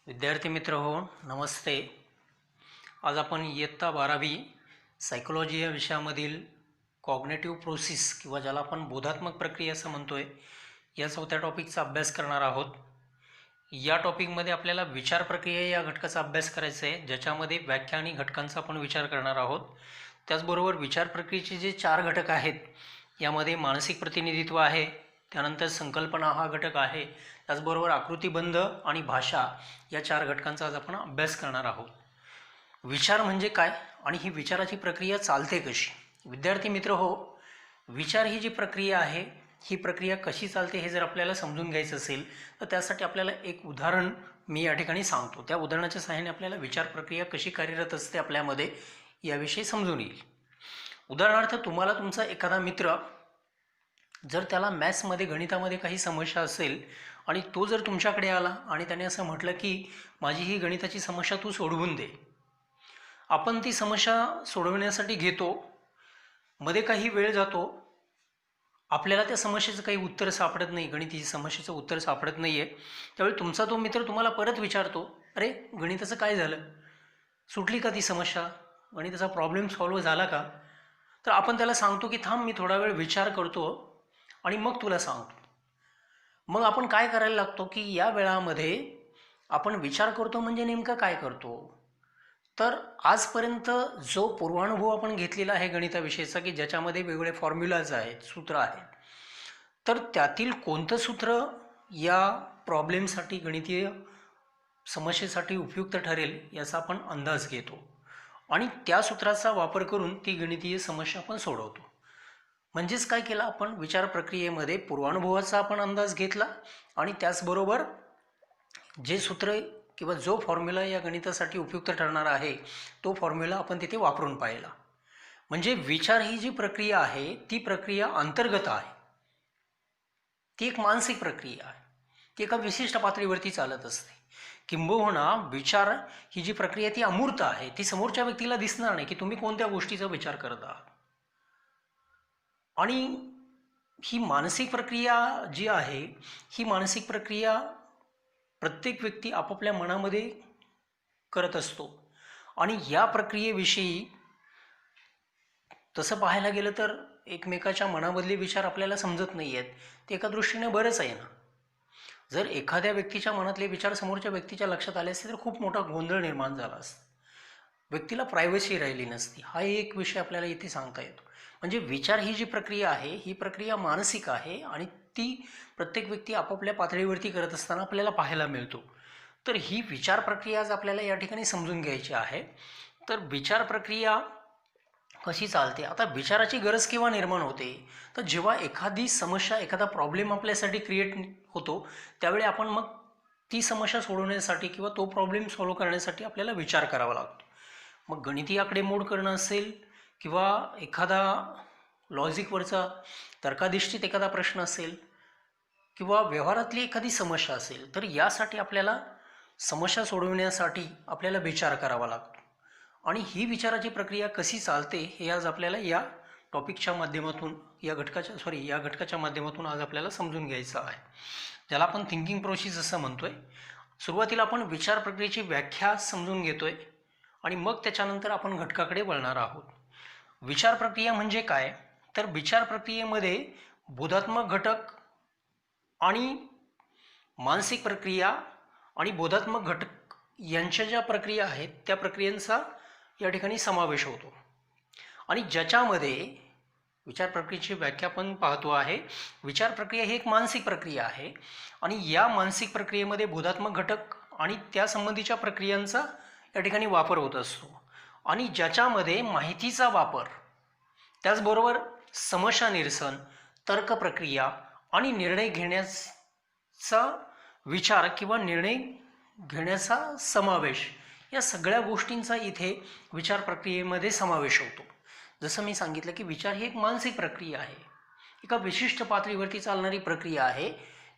विद्यार्थी मित्र हो, नमस्ते. आज आपण इयत्ता 12वी सायकोलॉजी या विषयामधील कॉग्नेटिव्ह प्रोसेस किंवा ज्याला आपण बोधात्मक प्रक्रिया असं म्हणतोय, या चौथ्या टॉपिकचा अभ्यास करणार आहोत. या टॉपिकमध्ये आपल्याला विचार प्रक्रिया या घटकाचा अभ्यास करायचा आहे, ज्याच्यामध्ये व्याख्या आणि घटकांचा आपण विचार करणार आहोत. त्याचबरोबर विचार प्रक्रियेचे जे 4 घटक आहेत, यामध्ये मानसिक प्रतिनिधित्व आहे, त्यानंतर संकल्पना हा घटक आहे, त्याचबरोबर आकृतिबंध आणि भाषा या 4 घटकांचा आज आपण अभ्यास करणार आहोत. विचार म्हणजे काय आणि ही विचाराची प्रक्रिया चालते कशी? विद्यार्थी मित्र हो, विचार ही जी प्रक्रिया आहे, ही प्रक्रिया कशी चालते हे जर आपल्याला समजून घ्यायचं असेल तर त्यासाठी आपल्याला एक उदाहरण मी या ठिकाणी सांगतो. त्या उदाहरणाच्या सहाय्याने आपल्याला विचार प्रक्रिया कशी कार्यरत असते आपल्यामध्ये याविषयी समजून येईल. उदाहरणार्थ, तुम्हाला तुमचा एखादा मित्र जर त्याला मॅथ्समध्ये गणितामध्ये काही समस्या असेल आणि तो जर तुमच्याकडे आला आणि त्याने असं म्हटलं की माझी ही गणिताची समस्या तू सोडवून दे. आपण ती समस्या सोडवण्यासाठी घेतो, मध्ये काही वेळ जातो, आपल्याला त्या समस्येचं काही उत्तर सापडत नाही, गणिताची समस्येचं उत्तर सापडत नाही आहे. त्यावेळी तुमचा तो मित्र तुम्हाला परत विचारतो, अरे गणिताचं काय झालं, सुटली का ती समस्या, गणिताचा प्रॉब्लेम सॉल्व्ह झाला का? तर आपण त्याला सांगतो की थांब, मी थोडा वेळ विचार करतो आणि मग तुला सांगतो. मग आपण काय करायला लागतो की या वेळामध्ये आपण विचार करतो म्हणजे नेमकं काय करतो? तर आजपर्यंत जो पूर्वानुभव आपण घेतलेला आहे गणिताविषयीचा, की ज्याच्यामध्ये वेगवेगळे फॉर्म्युलाज आहेत, सूत्र आहेत, तर त्यातील कोणतं सूत्र या प्रॉब्लेमसाठी, गणितीय समस्येसाठी उपयुक्त ठरेल याचा आपण अंदाज घेतो आणि त्या सूत्राचा वापर करून ती गणितीय समस्या आपण सोडवतो. म्हणजेच काय केलं आपण, विचार प्रक्रियेमध्ये पूर्वानुभवाचा आपण अंदाज घेतला आणि त्याचबरोबर जे सूत्र किंवा जो फॉर्म्युला या गणितासाठी उपयुक्त ठरणार आहे तो फॉर्म्युला आपण तिथे वापरून पाहिला. म्हणजे विचार ही जी प्रक्रिया आहे ती प्रक्रिया अंतर्गत आहे, ती एक मानसिक प्रक्रिया आहे, ती एका विशिष्ट पातळीवरती चालत असते. किंबहुना विचार ही जी प्रक्रिया ती अमूर्त आहे, ती समोरच्या व्यक्तीला दिसणार नाही की तुम्ही कोणत्या गोष्टीचा विचार करत आहात. आणि ही मानसिक प्रक्रिया जी आहे, ही मानसिक प्रक्रिया प्रत्येक व्यक्ती आपापल्या मनामध्ये करत असतो आणि या प्रक्रियेविषयी तसं पाहायला गेलं तर एकमेकाच्या मनामधले विचार आपल्याला समजत नाही आहेत. ते एका दृष्टीने बरंच आहे ना. जर एखाद्या व्यक्तीच्या मनातले विचार समोरच्या व्यक्तीच्या लक्षात आले असते तर खूप मोठा गोंधळ निर्माण झाला असता, व्यक्तीला प्रायव्हसी राहिली नसती. हा एक विषय आपल्याला इथे सांगता येतो. म्हणजे विचार ही जी प्रक्रिया आहे ही प्रक्रिया मानसिक आहे आणि ती प्रत्येक व्यक्ती आपापल्या पातळीवरती करत असताना आपल्याला पाहायला मिळतो. तर ही विचार प्रक्रिया आज आपल्याला या ठिकाणी समजून घ्यायची आहे. तर विचार प्रक्रिया कशी चालते? आता विचाराची गरज केव्हा निर्माण होते? तर जेव्हा एखादी समस्या, एखादा प्रॉब्लेम आपल्यासाठी क्रिएट होतो त्यावेळी आपण मग ती समस्या सोडवण्यासाठी किंवा तो प्रॉब्लेम सॉल्व्ह करण्यासाठी आपल्याला विचार करावा लागतो. मग गणितीय आकडेमोड करणं असेल किंवा एखादा लॉजिकवरचा तर्काधिष्ठित एखादा प्रश्न असेल किंवा व्यवहारातली एखादी समस्या असेल, तर यासाठी आपल्याला समस्या सोडवण्यासाठी आपल्याला विचार करावा लागतो. आणि ही विचाराची प्रक्रिया कशी चालते हे आज आपल्याला या टॉपिकच्या माध्यमातून, या घटकाच्या माध्यमातून आज आपल्याला समजून घ्यायचं आहे, ज्याला आपण थिंकिंग प्रोसेस असं म्हणतोय. सुरुवातीला आपण विचार प्रक्रियेची व्याख्या समजून घेतोय आणि मग त्याच्यानंतर आपण घटकाकडे वळणार आहोत. विचार प्रक्रिया म्हणजे काय? तर विचार प्रक्रियेमध्ये बोधात्मक घटक आणि मानसिक प्रक्रिया आणि बोधात्मक घटक यांच्या ज्या प्रक्रिया आहेत त्या प्रक्रियांचा या ठिकाणी समावेश होतो. आणि ज्याच्यामध्ये विचार प्रक्रियेची व्याख्या पण पाहतो आहे. विचार प्रक्रिया ही एक मानसिक प्रक्रिया आहे आणि या मानसिक प्रक्रियेमध्ये बोधात्मक घटक आणि त्या संबंधीच्या प्रक्रियांचा या ठिकाणी वापर होत असतो. आणि ज्याच्यामध्ये माहितीचा वापर, त्याचबरोबर समस्या निरसन, तर्क प्रक्रिया आणि निर्णय घेण्याचा विचार किंवा निर्णय घेण्याचा समावेश, या सगळ्या गोष्टींचा इथे विचार प्रक्रियेमध्ये समावेश होतो. जसं मी सांगितलं की विचार ही एक मानसिक प्रक्रिया आहे, एका विशिष्ट पातळीवरती चालणारी प्रक्रिया आहे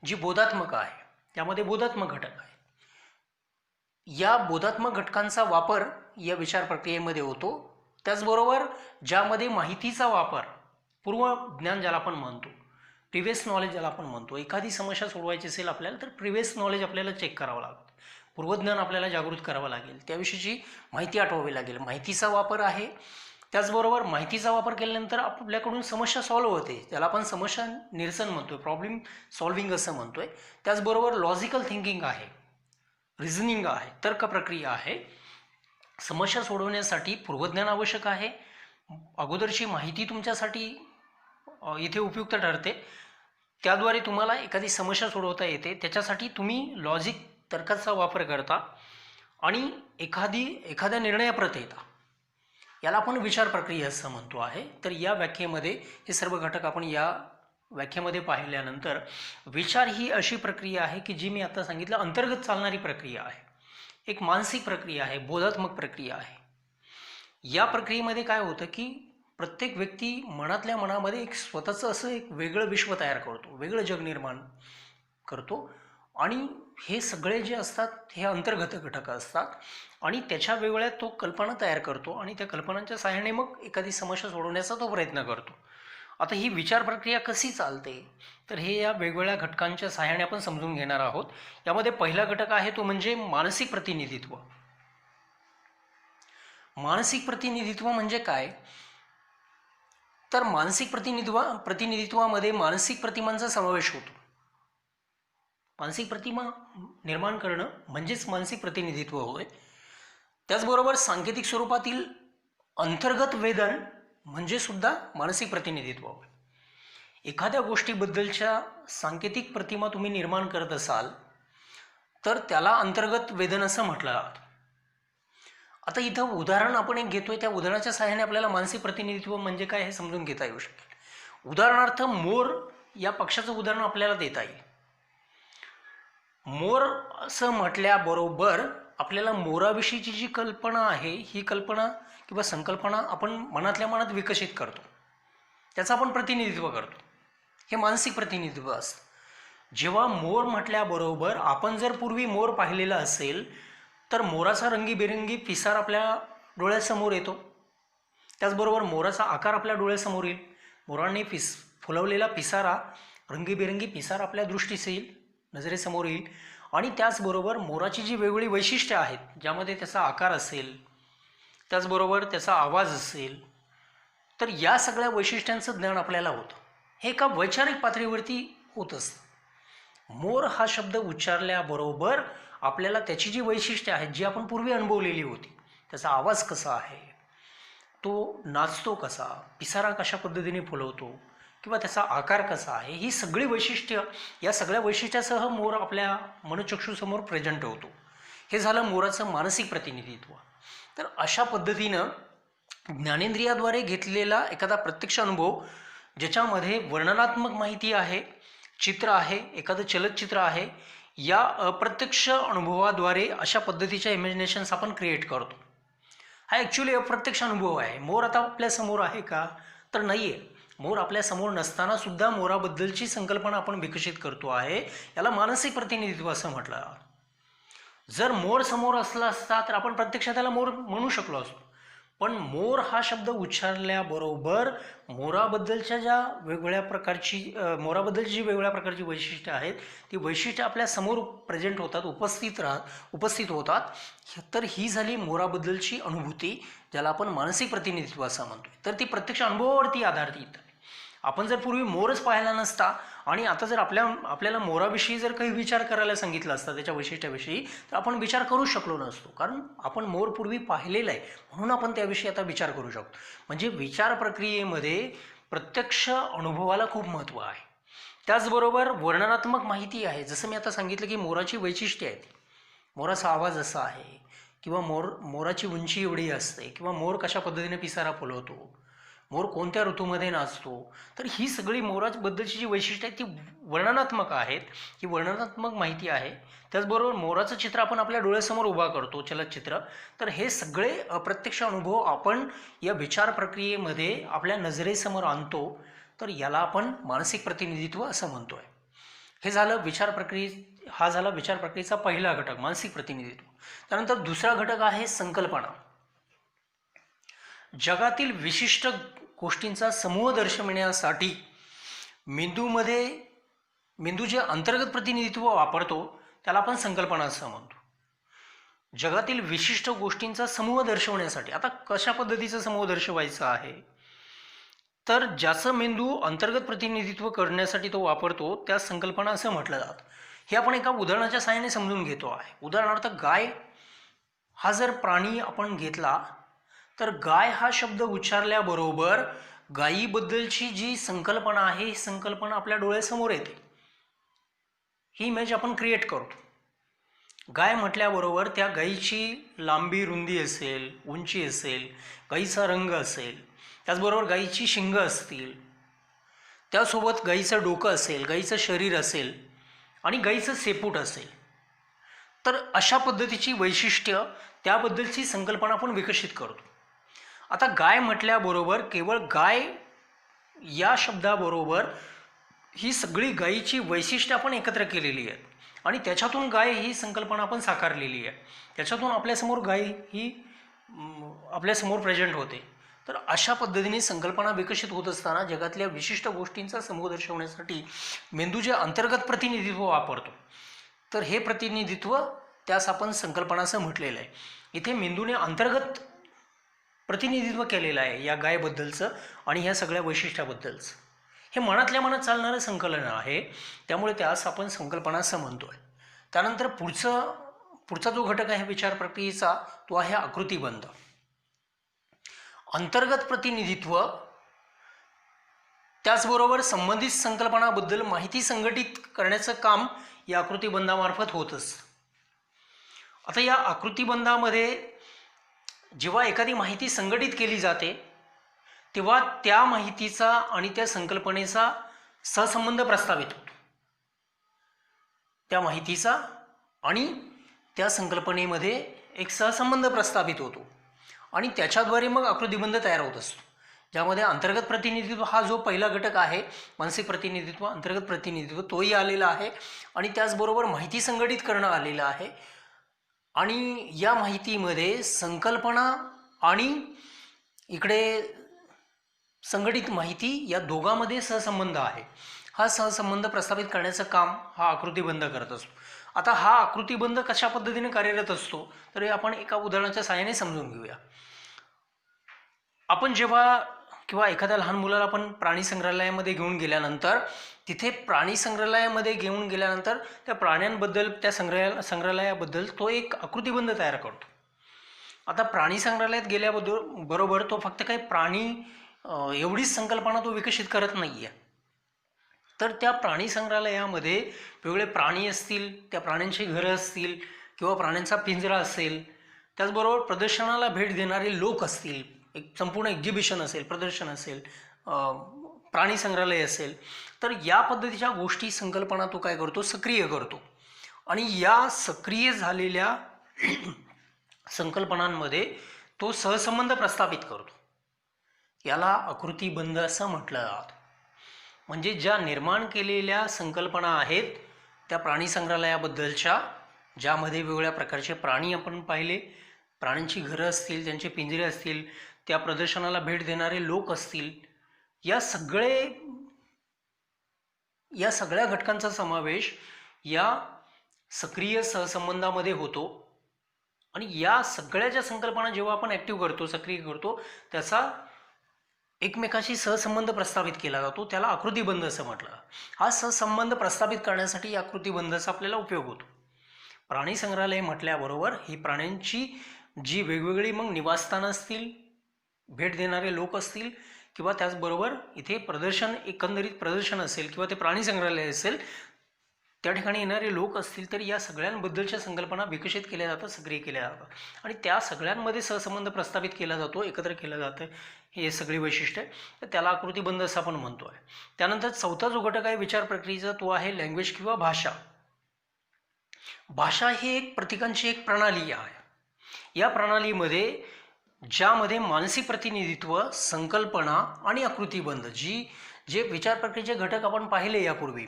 जी बोधात्मक आहे. त्यामध्ये बोधात्मक घटक आहेत. या बोधात्मक घटकांचा वापर या विचार प्रक्रियेमध्ये होतो. त्याचबरोबर ज्यामध्ये माहितीचा वापर, पूर्व ज्ञान ज्याला आपण म्हणतो, प्रिव्हियस नॉलेज ज्याला आपण म्हणतो, एखादी समस्या सोडवायची असेल आपल्याला तर प्रिव्हियस नॉलेज आपल्याला चेक करावं लागतं. पूर्वज्ञान आपल्याला जागृत करावं लागेल, त्याविषयीची माहिती आठवावी लागेल. माहितीचा वापर आहे. त्याचबरोबर माहितीचा वापर केल्यानंतर आपल्याकडून समस्या सॉल्व्ह होते, त्याला आपण समस्या निरसन म्हणतोय, प्रॉब्लेम सॉल्व्हिंग असं म्हणतोय. त्याचबरोबर लॉजिकल थिंकिंग आहे, रिझनिंग आहे, तर्क प्रक्रिया आहे. समस्या सोडवण्यासाठी पूर्वज्ञान आवश्यक आहे. अगोदरची माहिती तुमच्यासाठी इथे उपयुक्त ठरते, त्याद्वारे तुम्हाला एखादी समस्या सोडवता येते. त्याच्यासाठी तुम्ही लॉजिक तर्काचा वापर करता आणि एखाद्या निर्णयाप्रत येता. याला आपण विचार प्रक्रिया असं म्हणतो आहे. तर या व्याख्येमध्ये हे सर्व घटक आपण या व्याख्येमध्ये पाहिल्यानंतर, विचार ही अशी प्रक्रिया आहे की जी मी आता सांगितलं अंतर्गत चालणारी प्रक्रिया आहे, एक मानसिक प्रक्रिया आहे, बोधात्मक प्रक्रिया आहे. या प्रक्रियेमध्ये काय होतं की प्रत्येक व्यक्ती मनातल्या मनामध्ये एक स्वतःचं असं एक वेगळं विश्व तयार करतो, वेगळं जग निर्माण करतो. आणि हे सगळे जे असतात हे अंतर्गत घटक असतात आणि त्याच्या वेगळ्या तो कल्पना तयार करतो आणि त्या कल्पनांच्या सहाय्याने मग एखादी समस्या सोडवण्याचा तो प्रयत्न करतो. आता ही विचार प्रक्रिया कशी चालते, तर हे या वेगवेगळ्या घटकांच्या सहाय्याने आपण समजून घेणार आहोत. यामध्ये पहिला घटक आहे तो म्हणजे मानसिक प्रतिनिधित्व. मानसिक प्रतिनिधित्व म्हणजे काय, तर मानसिक प्रतिनिधित्वामध्ये मानसिक प्रतिमांचा समावेश होतो. मानसिक प्रतिमा निर्माण करणं म्हणजेच मानसिक प्रतिनिधित्व होय. त्याचबरोबर सांकेतिक स्वरूपातील अंतर्गत वेदन म्हणजे सुद्धा मानसिक प्रतिनिधित्व होय. एखाद्या गोष्टीबद्दलच्या सांकेतिक प्रतिमा तुम्ही निर्माण करत असाल तर त्याला अंतर्गत वेदन असं म्हटलं जातं. आता इथं उदाहरण आपण एक घेतोय, त्या उदाहरणाच्या सहाय्याने आपल्याला मानसिक प्रतिनिधित्व म्हणजे काय हे समजून घेता येऊ शकेल. उदाहरणार्थ मोर या पक्षाचं उदाहरण आपल्याला देता येईल. मोर असं म्हटल्याबरोबर आपल्याला मोराविषयीची जी कल्पना आहे ही कल्पना किंवा संकल्पना आपण मनातल्या मनात विकसित करतो, त्याचं आपण प्रतिनिधित्व करतो. हे मानसिक प्रतिनिधित्व असतं. जेव्हा मोर म्हटल्याबरोबर आपण जर पूर्वी मोर पाहिलेला असेल तर मोराचा रंगीबेरंगी पिसार आपल्या डोळ्यासमोर येतो. त्याचबरोबर मोराचा आकार आपल्या डोळ्यासमोर येईल. मोराने फुलवलेला पिसारा, रंगीबेरंगी पिसार आपल्या दृष्टीस येईल, नजरेसमोर येईल. आणि त्याचबरोबर मोराची जी वेगवेगळी वैशिष्ट्ये आहेत, ज्यामध्ये त्याचा आकार असेल, त्याचबरोबर त्याचा आवाज असेल, तर या सगळ्या वैशिष्ट्यांचं ज्ञान आपल्याला होतं. हे एका वैचारिक पातळीवरती होत असतं. मोर हा शब्द उच्चारल्याबरोबर आपल्याला त्याची जी वैशिष्ट्ये आहेत जी आपण पूर्वी अनुभवलेली होती, त्याचा आवाज कसा आहे, तो नाचतो कसा, पिसारा कशा पद्धतीने फुलवतो किंवा त्याचा आकार कसा आहे, ही सगळी वैशिष्ट्य, या सगळ्या वैशिष्ट्यासह मोर आपल्या मनोचक्षुसमोर प्रेझेंट होतो. हे झालं मोराचं मानसिक प्रतिनिधित्व. तर अशा पद्धतीनं ज्ञानेंद्रियाद्वारे घेतलेला एखादा प्रत्यक्ष अनुभव, ज्याच्यामध्ये वर्णनात्मक माहिती आहे, चित्र आहे, एखादं चलचित्र आहे, या अप्रत्यक्ष अनुभवाद्वारे अशा पद्धतीच्या इमॅजिनेशन्स आपण क्रिएट करतो. हा ॲक्च्युली अप्रत्यक्ष अनुभव आहे. मोर आता आपल्यासमोर आहे का, तर नाही आहे. मोर आपल्यासमोर नसताना सुद्धा मोराबद्दलची संकल्पना आपण विकसित करतो आहे. याला मानसिक प्रतिनिधित्व असं म्हटलं. जर मोर समोर असला असता तर आपण प्रत्यक्षात त्याला मोर म्हणू शकलो असतो. पण मोर हा शब्द उच्चारल्याबरोबर मोराबद्दलची जी वेगवेगळ्या प्रकारची वैशिष्ट्ये आहेत ती वैशिष्ट्ये आपल्या समोर प्रेझेंट होतात, उपस्थित होतात. तर ही झाली मोराबद्दलची अनुभूती, ज्याला आपण मानसिक प्रतिनिधित्व असं म्हणतो. तर ती प्रत्यक्ष अनुभवावरती आधारित. आपण जर पूर्वी मोरच पाहिला नसता आणि आता जर आपल्याला मोराविषयी जर काही विचार करायला सांगितलं असतं, त्याच्या वैशिष्ट्याविषयी, तर आपण विचार करू शकलो नसतो. कारण आपण मोर पूर्वी पाहिलेला आहे, म्हणून आपण त्याविषयी आता विचार करू शकतो. म्हणजे विचार प्रक्रियेमध्ये प्रत्यक्ष अनुभवाला खूप महत्त्व आहे. त्याचबरोबर वर्णनात्मक माहिती आहे. जसं मी आता सांगितलं की मोराची वैशिष्ट्ये आहेत, मोराचा आवाज असा आहे किंवा मोराची उंची एवढी असते किंवा मोर कशा पद्धतीने पिसारा फुलवतो, मोर कोणत्या ऋतूमध्ये नाचतो. तर ही सगळी मोराबद्दलची जी वैशिष्ट्ये आहेत ती वर्णनात्मक आहेत, ही वर्णनात्मक माहिती आहे. त्याचबरोबर मोराचं चित्र आपण आपल्या डोळ्यासमोर उभा करतो, चलचित्र. तर हे सगळे अप्रत्यक्ष अनुभव आपण या विचार प्रक्रियेमध्ये आपल्या नजरेसमोर आणतो. तर याला आपण मानसिक प्रतिनिधित्व असं म्हणतोय. हे झालं हा झाला विचार प्रक्रियेचा पहिला घटक, मानसिक प्रतिनिधित्व. त्यानंतर दुसरा घटक आहे संकल्पना. जगातील विशिष्ट गोष्टींचा समूह दर्शविण्यासाठी मेंदू जे अंतर्गत प्रतिनिधित्व वापरतो त्याला आपण संकल्पना असं म्हणतो. जगातील विशिष्ट गोष्टींचा समूह दर्शवण्यासाठी. आता कशा पद्धतीचा समूह दर्शवायचा आहे, तर ज्याचं मेंदू अंतर्गत प्रतिनिधित्व करण्यासाठी तो वापरतो त्या संकल्पना असं म्हटलं जातं. हे आपण एका उदाहरणाच्या सहाय्याने समजून घेतो आहे. उदाहरणार्थ गाय हा जर प्राणी आपण घेतला तर गाय हा शब्द उच्चारल्याबरोबर गायीबद्दलची जी संकल्पना आहे ही संकल्पना आपल्या डोळ्यासमोर येते. ही इमेज आपण क्रिएट करतो. गाय म्हटल्याबरोबर त्या गायीची लांबी रुंदी असेल, उंची असेल, गायीचा रंग असेल, त्याचबरोबर गायीची शिंग असतील, त्यासोबत गायीचं डोकं असेल, गायीचं शरीर असेल आणि गायीचं शेपूट असेल. तर अशा पद्धतीची वैशिष्ट्य त्याबद्दलची संकल्पना आपण विकसित करतो. आता गाय म्हटल्याबरोबर केवळ गाय या शब्दाबरोबर ही सगळी गायीची वैशिष्ट्य आपण एकत्र केलेली आहेत आणि त्याच्यातून गाय ही संकल्पना आपण साकारलेली आहे. त्याच्यातून आपल्यासमोर गाय ही आपल्यासमोर प्रेझेंट होते. तर अशा पद्धतीने संकल्पना विकसित होत असताना जगातल्या विशिष्ट गोष्टींचा समूह दर्शवण्यासाठी मेंदू जे अंतर्गत प्रतिनिधित्व वापरतो, तर हे प्रतिनिधित्व त्यास आपण संकल्पना असं म्हटलेलं आहे. इथे मेंदूने अंतर्गत प्रतिनिधित्व केलेलं आहे या गायबद्दलचं आणि ह्या सगळ्या वैशिष्ट्याबद्दलचं. हे मनातल्या मनात चालणारं संकलन आहे, त्यामुळे त्यास आपण संकल्पना असं म्हणतोय. त्यानंतर पुढचा जो घटक आहे विचार प्रक्रियेचा तो आहे आकृतिबंध. अंतर्गत प्रतिनिधित्व त्याचबरोबर संबंधित संकल्पनाबद्दल माहिती संघटित करण्याचं काम या आकृतिबंधामार्फत होत असतं. आता या आकृतिबंधामध्ये जेव्हा एखादी माहिती संघटित केली जाते तेव्हा त्या माहितीचा आणि त्या संकल्पनेचा सहसंबंध प्रस्थापित होतो. त्या माहितीचा आणि त्या संकल्पनेमध्ये एक सहसंबंध प्रस्थापित होतो आणि त्याच्याद्वारे मग आकृतिबंध तयार होत असतो, ज्यामध्ये अंतर्गत प्रतिनिधित्व हा जो पहिला घटक आहे, मानसिक प्रतिनिधित्व, अंतर्गत प्रतिनिधित्व, तोही आलेला आहे आणि त्याचबरोबर माहिती संघटित करणं आलेलं आहे. आणि या माहितीमध्ये संकल्पना आणि इकडे संघटित माहिती या दोघांमध्ये सहसंबंध आहे. हा सहसंबंध प्रस्थापित करण्याचं काम हा आकृतिबंध करत असतो. आता हा आकृतिबंध कशा पद्धतीने कार्यरत असतो तर हे आपण एका उदाहरणाच्या सहाय्याने समजून घेऊया. आपण जेव्हा किंवा एखाद्या लहान मुलाला आपण प्राणी संग्रहालयामध्ये घेऊन गेल्यानंतर तिथे प्राणी संग्रहालयामध्ये घेऊन गेल्यानंतर त्या प्राण्यांबद्दल त्या संग्रहालयाबद्दल तो एक आकृतिबंध तयार करतो. आता प्राणी संग्रहालयात गेल्याबरोबर तो फक्त काही प्राणी एवढीच संकल्पना तो विकसित करत नाही आहे, तर त्या प्राणी संग्रहालयामध्ये वेगवेगळे प्राणी असतील, त्या प्राण्यांची घरं असतील किंवा प्राण्यांचा पिंजरा असेल, त्याचबरोबर प्रदर्शनाला भेट देणारे लोक असतील, एक संपूर्ण एक्झिबिशन असेल, प्रदर्शन असेल, प्राणी संग्रहालय असेल, तर या पद्धतीच्या गोष्टी संकल्पना तो काय करतो, सक्रिय करतो आणि या सक्रिय झालेल्या संकल्पनांमध्ये तो सहसंबंध प्रस्थापित करतो. याला आकृतिबंध असं म्हटलं जातं. म्हणजे ज्या निर्माण केलेल्या संकल्पना आहेत त्या प्राणी संग्रहालयाबद्दलच्या, ज्यामध्ये वेगवेगळ्या प्रकारचे प्राणी आपण पाहिले, प्राण्यांची घरं असतील, त्यांचे पिंजरे असतील, त्या प्रदर्शनाला भेट देणारे लोक असतील, या सगळ्या घटकांचा समावेश या सक्रिय सहसंबंधामध्ये होतो आणि या सगळ्या ज्या संकल्पना जेव्हा आपण ॲक्टिव्ह करतो, सक्रिय करतो, त्याचा एकमेकाशी सहसंबंध प्रस्थापित केला जातो. त्याला आकृतिबंध असं म्हटलं. हा सहसंबंध प्रस्थापित करण्यासाठी या आकृतिबंधाचा आपल्याला उपयोग होतो. प्राणी संग्रहालय म्हटल्याबरोबर ही प्राण्यांची जी वेगवेगळी मग निवासस्थानं असतील, भेट देणारे लोक असतील किंवा त्याचबरोबर इथे एकंदरीत प्रदर्शन असेल किंवा ते प्राणी संग्रहालय असेल, त्या ठिकाणी येणारे लोक असतील, तर या सगळ्यांबद्दलच्या संकल्पना विकसित केल्या जातात, सक्रिय केल्या जातात आणि त्या सगळ्यांमध्ये सहसंबंध प्रस्थापित केला जातो, एकत्र केलं जातं. हे सगळी वैशिष्ट्य तर त्याला आकृतिबंध असं आपण म्हणतो आहे. त्यानंतर चौथा जो घटक आहे विचार प्रक्रियेचा तो आहे लँग्वेज किंवा भाषा. भाषा ही एक प्रतीकांची एक प्रणाली आहे. या प्रणालीमध्ये ज्यामध्ये मानसिक प्रतिनिधित्व, संकल्पना आणि आकृतिबंध जे विचार प्रक्रियेचे घटक आपण पाहिले यापूर्वी,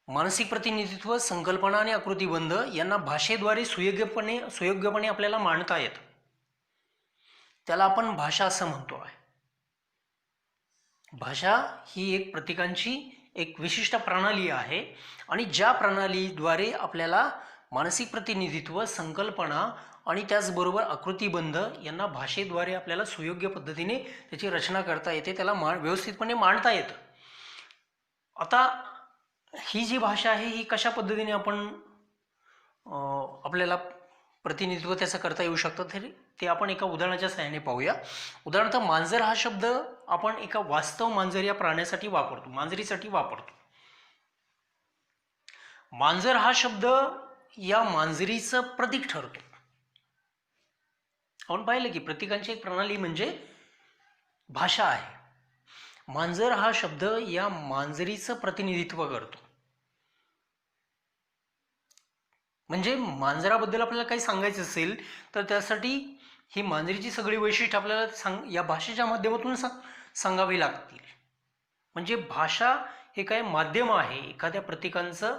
मानसिक प्रतिनिधित्व, संकल्पना आणि आकृतिबंध यांना भाषेद्वारे सुयोग्यपणे आपल्याला मांडता येतं. त्याला आपण भाषा असं म्हणतो आहे. भाषा ही एक प्रतीकांची एक विशिष्ट प्रणाली आहे आणि ज्या प्रणालीद्वारे आपल्याला मानसिक प्रतिनिधित्व, संकल्पना आणि त्याचबरोबर आकृतिबंध यांना भाषेद्वारे आपल्याला सुयोग्य पद्धतीने त्याची रचना करता येते, त्याला व्यवस्थितपणे मांडता येतं. आता ही जी भाषा आहे ही कशा पद्धतीने आपण आपल्याला प्रतिनिधित्व त्याचं करता येऊ शकतं, तरी ते आपण एका उदाहरणाच्या सहाय्याने पाहूया. उदाहरणार्थ मांजर हा शब्द आपण एका वास्तव मांजर या प्राण्यासाठी वापरतो, मांजरीसाठी वापरतो. मांजर हा शब्द या मांजरीचं प्रतीक ठरतो. आपण पाहिलं की प्रतीकांची एक प्रणाली म्हणजे भाषा आहे. मांजर हा शब्द या मांजरीचं प्रतिनिधित्व करतो. म्हणजे मांजराबद्दल आपल्याला काही सांगायचं असेल तर त्यासाठी ही मांजरीची सगळी वैशिष्ट्य आपल्याला या भाषेच्या माध्यमातून सांगावी लागतील. म्हणजे भाषा हे काय माध्यम आहे एखाद्या प्रतीकांचं,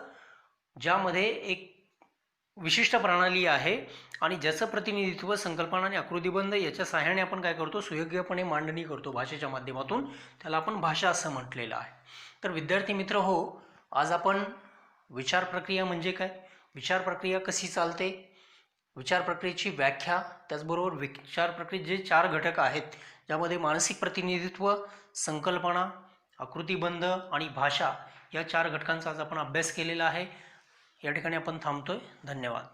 ज्यामध्ये एक विशिष्ट प्रणाली आहे आणि ज्याचं प्रतिनिधित्व, संकल्पना आणि आकृतिबंध याच्या सहाय्याने आपण काय करतो, सुयोग्यपणे मांडणी करतो भाषेच्या माध्यमातून. त्याला आपण भाषा असं म्हटलेलं आहे. तर विद्यार्थी मित्र हो, आज आपण विचार प्रक्रिया म्हणजे काय, विचार प्रक्रिया कशी चालते, विचार प्रक्रियेची व्याख्या, त्याचबरोबर विचार प्रक्रियेत जे 4 घटक आहेत ज्यामध्ये मानसिक प्रतिनिधित्व, संकल्पना, आकृतिबंध आणि भाषा या 4 घटकांचा आज आपण अभ्यास केलेला आहे. या ठिकाणी आपण थांबतोय. धन्यवाद.